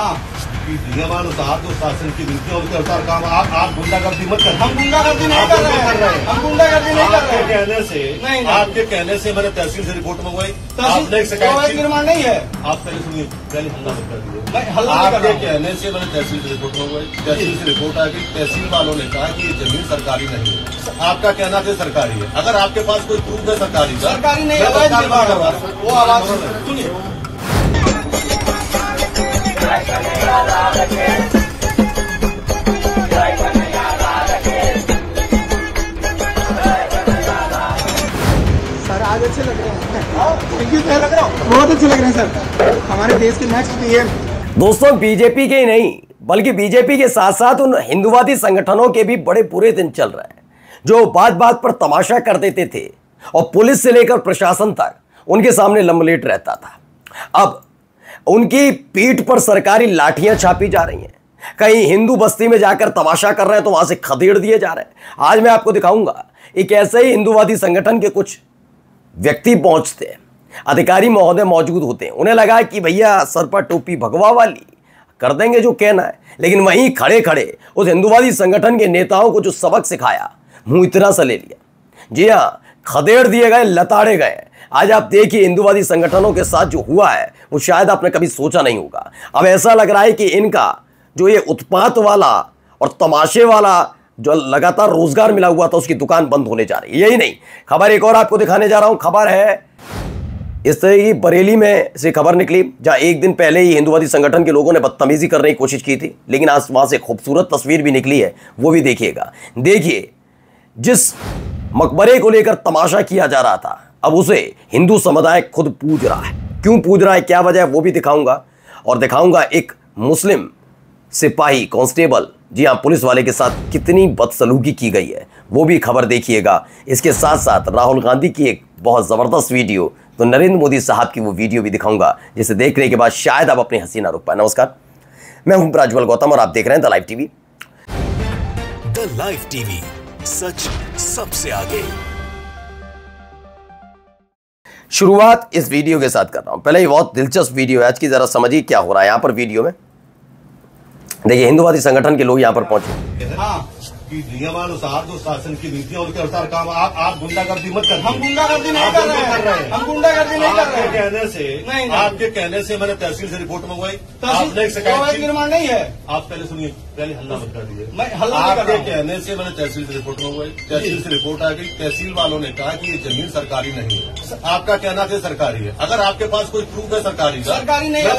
हाँ कि नियमानुसार जो शासन की नीतियों के अनुसार काम आप गुंडागर्दी मत कर। हम गुंडागर्दी नहीं कर रहे हैं। हम गुंडागर्दी नहीं कर रहे हैं। आपके कहने से मैंने तहसील से रिपोर्ट मंगवाई। आपने एक शिकायत निर्माण नहीं है। आप पहले सुनिए, पहले हल्ला मत कर दीजिए। आपके कहने से मैंने तहसील से रिपोर्ट मंगवाई। तहसील से रिपोर्ट आ गई। तहसील वालों ने कहा कि ये जमीन सरकारी नहीं है। आपका कहना था सरकारी है। अगर आपके पास कोई प्रूफ है सरकारी नहीं है, वो आवाज सुनिए। सर आज अच्छे लग रहे हैं। थैंक यू सर, बहुत अच्छे लग रहे हैं सर, हमारे देश के नेक्स्ट पीएम। दोस्तों, बीजेपी के ही नहीं बल्कि बीजेपी के साथ साथ उन हिंदुवादी संगठनों के भी बड़े बुरे दिन चल रहे हैं, जो बात बात पर तमाशा कर देते थे और पुलिस से लेकर प्रशासन तक उनके सामने लंबलेट रहता था। अब उनकी पीठ पर सरकारी लाठियां छापी जा रही हैं। कहीं हिंदू बस्ती में जाकर तमाशा कर रहे हैं तो वहां से खदेड़ दिए जा रहे हैं। आज मैं आपको दिखाऊंगा एक ऐसे ही हिंदूवादी संगठन के कुछ व्यक्ति पहुंचते हैं, अधिकारी महोदय मौजूद होते हैं। उन्हें लगा कि भैया सर पर टोपी भगवा वाली कर देंगे जो कहना है, लेकिन वहीं खड़े खड़े उस हिंदूवादी संगठन के नेताओं को जो सबक सिखाया, मुंह इतना सा ले लिया। जी हाँ, खदेड़ दिए गए, लताड़े गए। आज आप देखिए हिंदूवादी संगठनों के साथ जो हुआ है वो शायद आपने कभी सोचा नहीं होगा। अब ऐसा लग रहा है कि इनका जो ये उत्पात वाला और तमाशे वाला जो लगातार रोजगार मिला हुआ था, उसकी दुकान बंद होने जा रही है। यही नहीं, खबर एक और आपको दिखाने जा रहा हूं। खबर है इस तरह की बरेली में से खबर निकली, जहां एक दिन पहले ही हिंदूवादी संगठन के लोगों ने बदतमीजी करने की कोशिश की थी, लेकिन आज वहां से खूबसूरत तस्वीर भी निकली है, वो भी देखिएगा। देखिए, जिस मकबरे को लेकर तमाशा किया जा रहा था, अब उसे हिंदू समुदाय खुद पूज रहा है। क्यों पूज रहा है, क्या वजह है, वो भी दिखाऊंगा। और दिखाऊंगा एक मुस्लिम सिपाही कांस्टेबल, जी हाँ, पुलिस वाले के साथ कितनी बदसलूकी की गई है, वो भी खबर देखिएगा। इसके साथ साथ राहुल गांधी की एक बहुत ज़बरदस्त वीडियो, तो नरेंद्र मोदी साहब की वो वीडियो भी दिखाऊंगा, जिसे देखने के बाद शायद आप अपनी हंसी ना रोक पाए। नमस्कार, मैं हूं प्रज्वल गौतम और आप देख रहे हैं the live TV. The live TV, सच सबसे आगे। शुरुआत इस वीडियो के साथ कर रहा हूं। पहले ये बहुत दिलचस्प वीडियो है आज की, जरा समझिए क्या हो रहा है यहां पर वीडियो में। देखिए, हिंदूवादी संगठन के लोग यहां पर पहुंचे। हाँ कि नियमानुसार जो शासन की नीतियों के अनुसार काम आप गुंडागर्दी मत कर। हम गुंडागर्दी नहीं कर रहे हैं। हम गुंडागर्दी नहीं कर रहे हैं। आपके कहने से मैंने तहसील से रिपोर्ट मंगवाई। आपने एक शिकायत निर्माण नहीं है। आप पहले सुनिए, पहले हल्ला मत कर दीजिए। आपके कहने से मैंने तहसील से रिपोर्ट मंगवाई। तहसील से रिपोर्ट आ गई। तहसील वालों ने कहा कि ये जमीन सरकारी नहीं है। आपका कहना था सरकारी है। अगर आपके पास कोई प्रूफ है सरकारी नहीं है,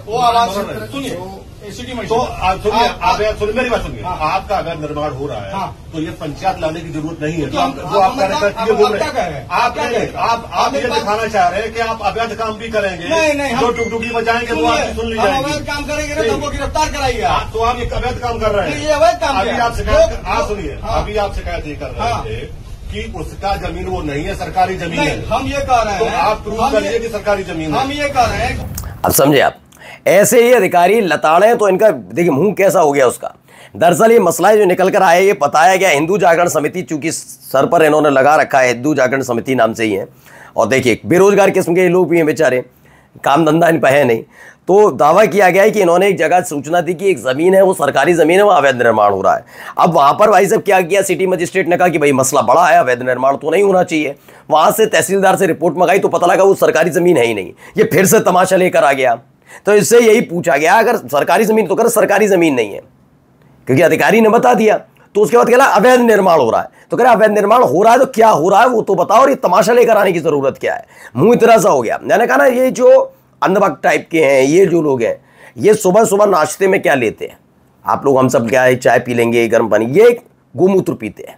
वो आवाज सुनिए। तो आप सुनिए, मेरी बात सुनिए। आपका अगर निर्माण हो रहा है तो ये पंचायत लाने की जरूरत नहीं है। जो आप बोल रहे हैं, आप ये दिखाना चाह रहे हैं कि आप अवैध काम भी करेंगे। नहीं, जो टुकटुकी बजाएंगे वो आपकी सुन ली जाएगी। अवैध काम करेंगे तो हमको गिरफ्तार कराइए। तो आप एक अवैध काम कर रहे हैं। ये अवैध काम अभी आप शिकायत, आप सुनिए, अभी आप शिकायत ये कर रहे थे कि उसका जमीन वो नहीं है, सरकारी जमीन है। हम ये कह रहे हैं, तो आप प्रूव करिए कि सरकारी जमीन है। हम ये कह रहे हैं। अब समझे आप, ऐसे ही अधिकारी लताड़े तो इनका देखिए मुंह कैसा हो गया उसका। दरअसल ये मसला जो निकल कर आया, ये बताया गया हिंदू जागरण समिति, चूंकि सर पर इन्होंने लगा रखा है हिंदू जागरण समिति नाम से ही है, और देखिए बेरोजगार किस्म के लोग भी हैं बेचारे, काम धंधा इन पर है नहीं। तो दावा किया गया है कि इन्होंने एक जगह सूचना दी कि एक ज़मीन है, वो सरकारी ज़मीन है, वहाँ अवैध निर्माण हो रहा है। अब वहाँ पर भाई साहब क्या किया, सिटी मजिस्ट्रेट ने कहा कि भाई मसला बड़ा है, अवैध निर्माण तो नहीं होना चाहिए। वहाँ से तहसीलदार से रिपोर्ट मंगाई तो पता लगा वो सरकारी ज़मीन है ही नहीं। ये फिर से तमाशा लेकर आ गया। तो इससे यही पूछा गया, अगर सरकारी ज़मीन तो कर, सरकारी ज़मीन नहीं है, क्योंकि अधिकारी ने बता दिया। तो उसके बाद कहला अवैध निर्माण हो रहा है। तो कह रहा अवैध निर्माण हो रहा है तो क्या हो रहा है वो तो बताओ, और ये तमाशा लेकर आने की ज़रूरत क्या है। मुँह इतना सा हो गया। मैंने कहा ना, ये जो अंधभक्त टाइप के हैं, ये जो लोग हैं, ये सुबह सुबह नाश्ते में क्या लेते हैं, आप लोग हम सब क्या है, चाय पी लेंगे, गर्म पानी, ये गोमूत्र पीते हैं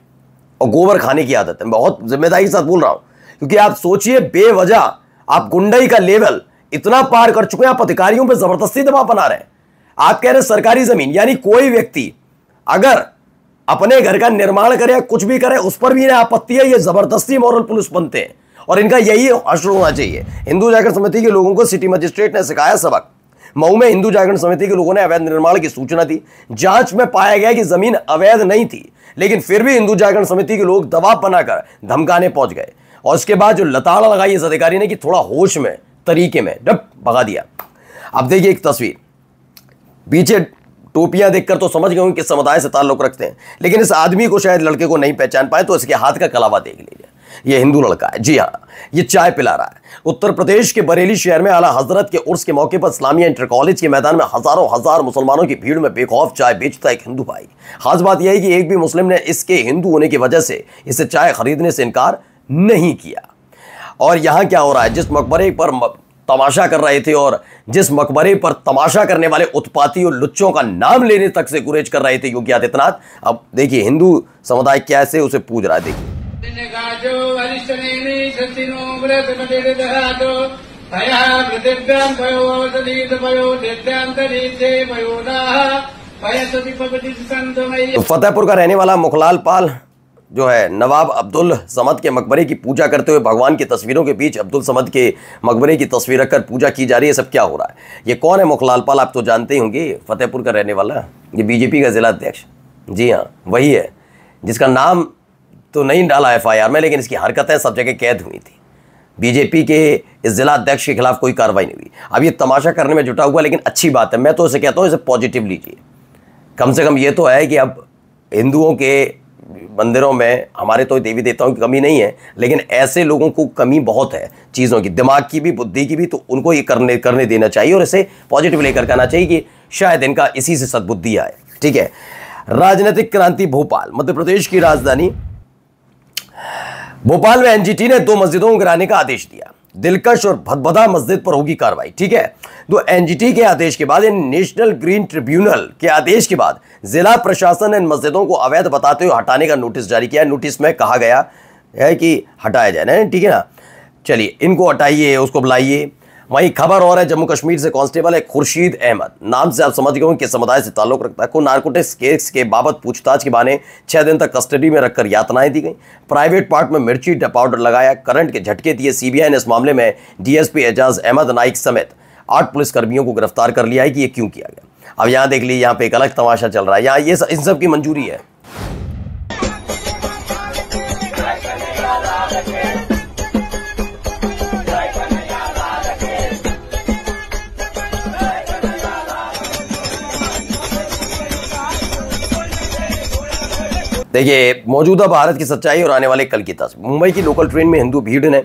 और गोबर खाने की आदत है। बहुत जिम्मेदारी के साथ बोल रहा हूँ, क्योंकि आप सोचिए बेवजह आप गुंडाई का लेवल इतना पार कर चुके हैं, आप अधिकारियों पे जबरदस्ती दबाव बना रहे हैं। आप कह रहे हैं सरकारी जमीन, यानी कोई व्यक्ति अगर अपने घर का निर्माण करे, कुछ भी करे, उस पर भी इन्हें आपत्ति है, ये जबरदस्ती मॉरल पुलिस बनते हैं। और इनका यही अश्र होना चाहिए। हिंदू जागरण समिति के लोगों को सिटी मजिस्ट्रेट ने सिखाया सबक। मऊ में हिंदू जागरण समिति के लोगों ने अवैध निर्माण की सूचना दी। जांच में पाया गया कि जमीन अवैध नहीं थी, लेकिन फिर भी हिंदू जागरण समिति के लोग दबाव बनाकर धमकाने पहुंच गए। और उसके बाद जो लताड़ा लगाई इस अधिकारी ने कि थोड़ा होश में, तरीके में, डब भगा दिया। अब देखिए एक तस्वीर, पीछे टोपियां देखकर तो समझ गए होंगे किस समुदाय से ताल्लुक रखते हैं, लेकिन इस आदमी को शायद लड़के को नहीं पहचान पाए तो इसके हाथ का कलावा देख लीजिए। ये हिंदू लड़का है, जी हाँ, ये चाय पिला रहा है। उत्तर प्रदेश के बरेली शहर में आला हजरत के उर्स के मौके पर इस्लामिया इंटर कॉलेज के मैदान में हजारों हजार मुसलमानों की भीड़ में बेखौफ चाय बेचता एक हिंदू भाई। खास बात यह है कि एक भी मुस्लिम ने इसके हिंदू होने की वजह से इसे चाय खरीदने से इनकार नहीं किया। और यहां क्या हो रहा है, जिस मकबरे पर तमाशा कर रहे थे और जिस मकबरे पर तमाशा करने वाले उत्पाती और लुच्चों का नाम लेने तक से गुरेज कर रहे थे योगी आदित्यनाथ, अब देखिए हिंदू समुदाय कैसे उसे पूज रहा है। देखिए तो फतेहपुर का रहने वाला मुखलाल पाल जो है नवाब अब्दुल समद के मकबरे की पूजा करते हुए भगवान की तस्वीरों के बीच अब्दुल समद के मकबरे की तस्वीर रखकर पूजा की जा रही है। सब क्या हो रहा है? ये कौन है मुखलाल पाल? आप तो जानते ही होंगे, फतेहपुर का रहने वाला, ये बीजेपी का जिला अध्यक्ष। जी हाँ, वही है जिसका नाम तो नहीं डाला FIR में, लेकिन इसकी हरकतें सब जगह कैद हुई थी। बीजेपी के इस जिला अध्यक्ष के खिलाफ कोई कार्रवाई नहीं हुई। अब ये तमाशा करने में जुटा हुआ, लेकिन अच्छी बात है। मैं तो इसे कहता हूँ इसे पॉजिटिव लीजिए। कम से कम ये तो है कि अब हिंदुओं के मंदिरों में हमारे तो देवी देवताओं की कमी नहीं है, लेकिन ऐसे लोगों को कमी बहुत है चीज़ों की, दिमाग की भी, बुद्धि की भी, तो उनको ये करने देना चाहिए और इसे पॉजिटिव लेकर कहना चाहिए कि शायद इनका इसी से सद्बुद्धि आए। ठीक है। राजनीतिक क्रांति भोपाल, मध्य प्रदेश की राजधानी भोपाल में NGT ने 2 मस्जिदों को गिराने का आदेश दिया। दिलकश और भदभदा मस्जिद पर होगी कार्रवाई। ठीक है। तो NGT के आदेश के बाद, नेशनल ग्रीन ट्रिब्यूनल के आदेश के बाद जिला प्रशासन ने इन मस्जिदों को अवैध बताते हुए हटाने का नोटिस जारी किया। नोटिस में कहा गया है कि हटाया जाए ना, ठीक है ना। चलिए, इनको हटाइए, उसको बुलाइए। वहीं खबर और है जम्मू कश्मीर से कांस्टेबल है खुर्शीद अहमद, नाम से आप समझ गए होंगे किस समुदाय से ताल्लुक रखता है, को नारकोटिक्स केस के बाबत पूछताछ के बहाने 6 दिन तक कस्टडी में रखकर यातनाएं दी गई। प्राइवेट पार्ट में मिर्ची पाउडर लगाया, करंट के झटके दिए। CBI ने इस मामले में DSP एजाज अहमद नाइक समेत 8 पुलिसकर्मियों को गिरफ्तार कर लिया है कि ये क्यों किया गया। अब यहाँ देख लीजिए, यहाँ पे एक अलग तमाशा चल रहा है। यहाँ ये इन सब की मंजूरी है। देखिए, मौजूदा भारत की सच्चाई और आने वाले कल की तस्वीर। मुंबई की लोकल ट्रेन में हिंदू भीड़ ने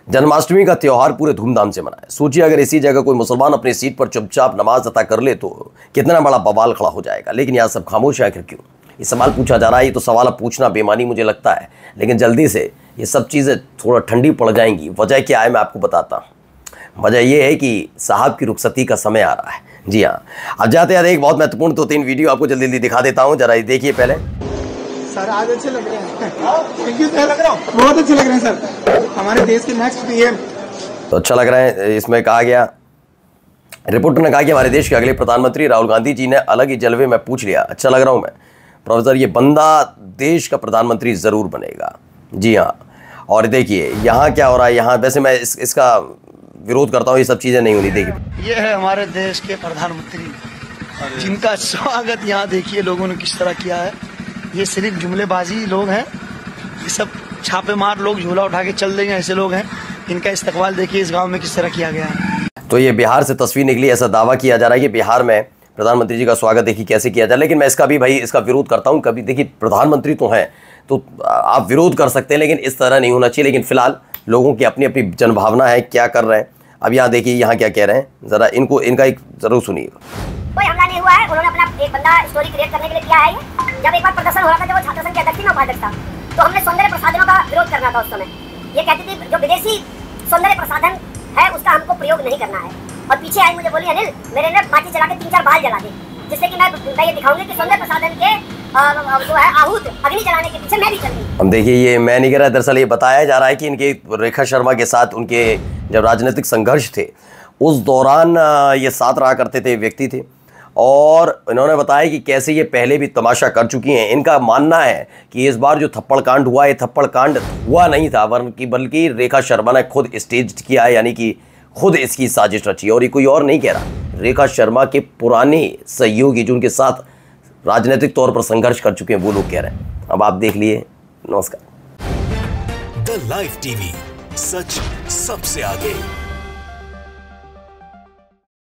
जन्माष्टमी का त्यौहार पूरे धूमधाम से मनाया। सोचिए अगर इसी जगह कोई मुसलमान अपनी सीट पर चुपचाप नमाज अता कर ले तो कितना बड़ा बवाल खड़ा हो जाएगा। लेकिन यहाँ सब खामोश है, आखिर क्यों? ये सवाल पूछा जा रहा है। ये तो सवाल पूछना बेमानी मुझे लगता है, लेकिन जल्दी से ये सब चीज़ें थोड़ा ठंडी पड़ जाएंगी। वजह क्या है मैं आपको बताता हूँ। वजह यह है कि साहब की रुखसती का समय आ रहा है। जी हाँ, अब जाते जाते एक बहुत महत्वपूर्ण 2-3 वीडियो आपको जल्दी जल्दी दिखा देता हूँ, जरा ये देखिए पहले। सर आज अच्छे लग रहे हैं। थैंक यू सर, बहुत अच्छे लग रहे हैं सर। हमारे देश के नेक्स्ट PM तो अच्छा लग रहा है। इसमें कहा गया, रिपोर्टर ने कहा कि हमारे देश के अगले प्रधानमंत्री राहुल गांधी जी ने अलग ही जलवे में पूछ लिया, अच्छा लग रहा हूं मैं प्रोफेसर, ये बंदा देश का प्रधानमंत्री जरूर बनेगा। जी हाँ, और देखिए यहाँ क्या हो रहा है। यहाँ वैसे मैं इसका विरोध करता हूँ, ये सब चीजें नहीं होनी। देखिए, ये है हमारे देश के प्रधानमंत्री, जिनका स्वागत यहाँ देखिए लोगों ने किस तरह किया है। ये सिर्फ जुमलेबाजी लोग हैं, ये सब छापेमार लोग, झोला उठा के चल देंगे ऐसे लोग हैं। इनका इस्तकबाल देखिए इस गांव में किस तरह किया गया है। तो ये बिहार से तस्वीर निकली, ऐसा दावा किया जा रहा है कि बिहार में प्रधानमंत्री जी का स्वागत देखिए कैसे किया जाए। लेकिन मैं इसका भी भाई इसका विरोध करता हूँ। कभी देखिए प्रधानमंत्री तो हैं तो आप विरोध कर सकते हैं, लेकिन इस तरह नहीं होना चाहिए। लेकिन फिलहाल लोगों की अपनी अपनी जनभावना है, क्या कर रहे हैं। अब यहाँ देखिए यहाँ क्या कह रहे हैं, जरा इनका एक जरूर सुनिए। कोई हमला नहीं हुआ है, उन्होंने अपना एक बंदा स्टोरी क्रिएट करने के लिए किया है। जब एक बार प्रदर्शन हो रहा था, जब वो छात्र संघ के अध्यक्ष ना उपाध्यक्ष था, तो हमने सौंदर्य प्रसाधनों का विरोध करना था उस समय। ये कहती थी जो विदेशी सौंदर्य प्रसाधन है उसका हमको प्रयोग नहीं करना है। और पीछे आई मुझे बोली, अनिल मेरे ने बाटी चला के 3-4 बाल जला दी, जिससे कि मैं ये दिखाऊंगी कि सौंदर्य प्रसाधन के जो है आहूत अग्नि जलाने के पीछे मैं भी चल रही। हम देखिए, ये मैं नहीं कह रहा, दरअसल ये बताया जा रहा है कि इनके रेखा शर्मा के साथ उनके जब राजनीतिक संघर्ष थे उस दौरान ये साथ रहा करते थे व्यक्ति थे, और इन्होंने बताया कि कैसे ये पहले भी तमाशा कर चुकी हैं। इनका मानना है कि इस बार जो थप्पड़ कांड हुआ, ये थप्पड़ कांड हुआ नहीं था, बल्कि रेखा शर्मा ने खुद स्टेज किया है, यानी कि खुद इसकी साजिश रची। और ये कोई और नहीं कह रहा, रेखा शर्मा के पुराने सहयोगी जो उनके साथ राजनीतिक तौर पर संघर्ष कर चुके हैं वो लोग कह रहे हैं। अब आप देख लिए। नमस्कार। द लाइव टीवी, सच सबसे आगे।